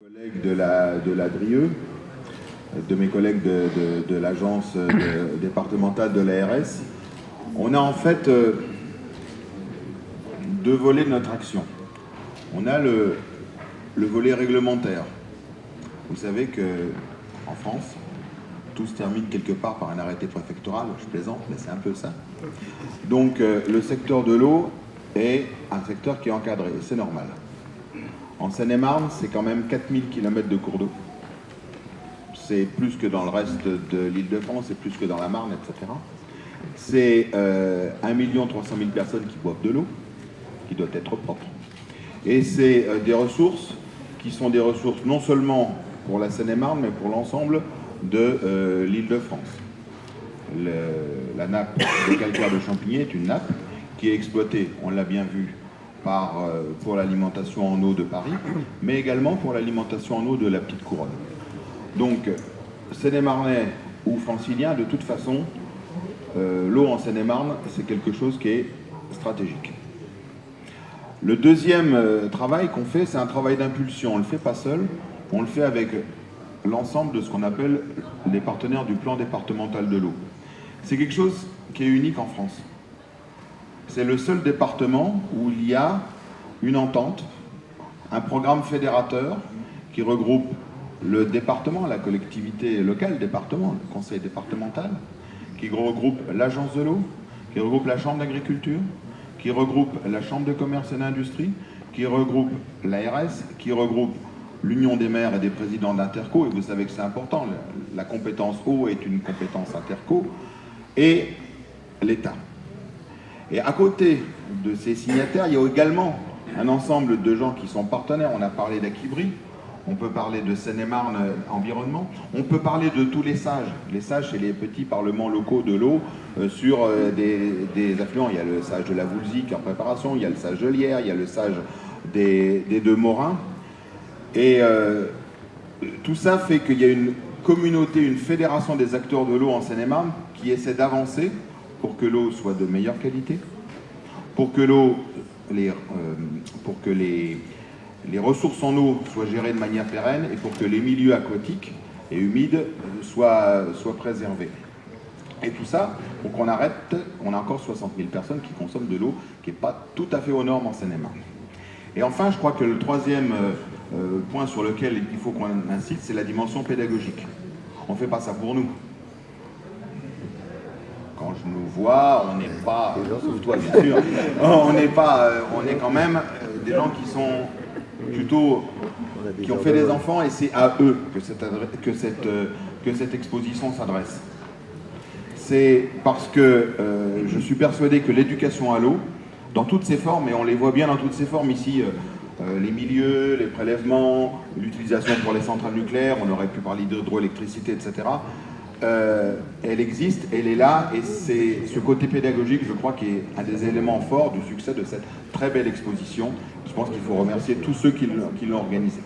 Collègues de la DRIE, de mes collègues de l'agence départementale de l'ARS, on a en fait deux volets de notre action. On a le volet réglementaire. Vous savez qu'en France, tout se termine quelque part par un arrêté préfectoral, je plaisante, mais c'est un peu ça. Donc le secteur de l'eau est un secteur qui est encadré, et c'est normal. En Seine-et-Marne, c'est quand même 4000 km de cours d'eau. C'est plus que dans le reste de l'Île-de-France, c'est plus que dans la Marne, etc. C'est 1 300 000 personnes qui boivent de l'eau, qui doit être propre. Et c'est des ressources qui sont des ressources non seulement pour la Seine-et-Marne, mais pour l'ensemble de l'Île-de-France. La nappe de calcaire de Champigny est une nappe qui est exploitée, on l'a bien vu, pour l'alimentation en eau de Paris, mais également pour l'alimentation en eau de la Petite Couronne. Donc, Seine-et-Marnais ou Francilien, de toute façon, l'eau en Seine-et-Marne, c'est quelque chose qui est stratégique. Le deuxième travail qu'on fait, c'est un travail d'impulsion. On ne le fait pas seul, on le fait avec l'ensemble de ce qu'on appelle les partenaires du plan départemental de l'eau. C'est quelque chose qui est unique en France. C'est le seul département où il y a une entente, un programme fédérateur qui regroupe le département, la collectivité locale, département, le conseil départemental, qui regroupe l'agence de l'eau, qui regroupe la chambre d'agriculture, qui regroupe la chambre de commerce et d'industrie, qui regroupe l'ARS, qui regroupe l'union des maires et des présidents d'Interco, et vous savez que c'est important, la compétence eau est une compétence Interco, et l'État. Et à côté de ces signataires, il y a également un ensemble de gens qui sont partenaires. On a parlé d'Aquibri, on peut parler de Seine-et-Marne Environnement, on peut parler de tous les sages. Les sages, c'est les petits parlements locaux de l'eau sur des affluents. Il y a le sage de la Voulzie qui est en préparation, il y a le sage de Lierre, il y a le sage des deux Morins. Et tout ça fait qu'il y a une communauté, une fédération des acteurs de l'eau en Seine-et-Marne qui essaie d'avancer pour que l'eau soit de meilleure qualité, pour que les ressources en eau soient gérées de manière pérenne et pour que les milieux aquatiques et humides soient préservés. Et tout ça, pour qu'on arrête, on a encore 60 000 personnes qui consomment de l'eau qui n'est pas tout à fait aux normes en Seine-et-Marne. Et enfin, je crois que le troisième point sur lequel il faut qu'on insiste, c'est la dimension pédagogique. On ne fait pas ça pour nous. Quand je nous vois, on n'est pas, sauf toi bien sûr, on est quand même des gens qui sont plutôt, qui ont fait des enfants et c'est à eux que cette exposition s'adresse. C'est parce que je suis persuadé que l'éducation à l'eau, dans toutes ses formes, et on les voit bien dans toutes ses formes ici, les milieux, les prélèvements, l'utilisation pour les centrales nucléaires, on aurait pu parler d'hydroélectricité, etc., elle existe, elle est là, et c'est ce côté pédagogique, je crois, qui est un des éléments forts du succès de cette très belle exposition. Je pense qu'il faut remercier tous ceux qui l'ont organisée.